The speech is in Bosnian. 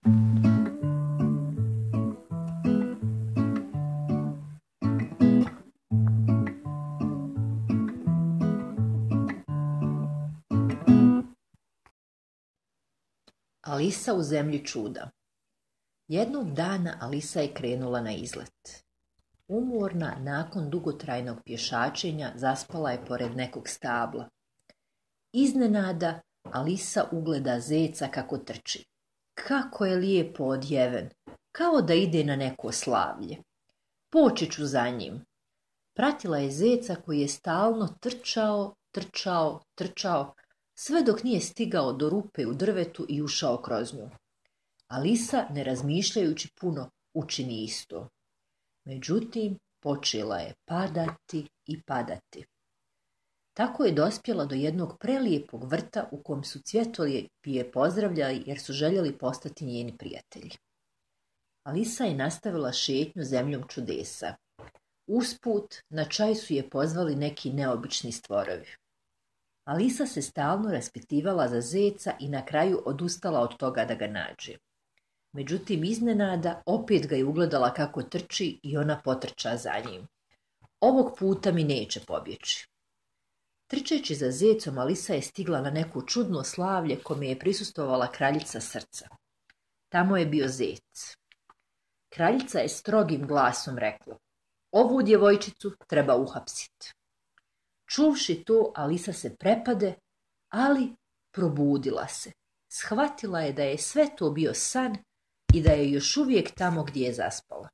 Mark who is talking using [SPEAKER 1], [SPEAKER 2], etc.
[SPEAKER 1] Alisa u zemlji čuda. Jednog dana Alisa je krenula na izlet. Umorna, nakon dugotrajnog pješačenja, zaspala je pored nekog stabla. Iznenada Alisa ugleda zeca kako trči. Kako je lijepo odjeven, kao da ide na neko slavlje. Poći ću za njim. Pratila je zeca koji je stalno trčao, sve dok nije stigao do rupe u drvetu i ušao kroz nju. Alisa, ne razmišljajući puno, učini isto. Međutim, počela je padati i padati. Tako je dospjela do jednog prelijepog vrta u kom su cvjetolije je pozdravljali jer su željeli postati njeni prijatelji. Alisa je nastavila šetnju zemljom čudesa. Usput, na čaj su je pozvali neki neobični stvorovi. Alisa se stalno raspitivala za zeca i na kraju odustala od toga da ga nađe. Međutim, iznenada opet ga je ugledala kako trči i ona potrča za njim. Ovog puta mi neće pobjeći. Trčeći za zecom, Alisa je stigla na neko čudno slavlje kome je prisustvovala kraljica srca. Tamo je bio zec. Kraljica je strogim glasom rekla: "Ovu djevojčicu treba uhapsiti." Čuvši to, Alisa se prepade, ali probudila se. Shvatila je da je sve to bio san i da je još uvijek tamo gdje je zaspala.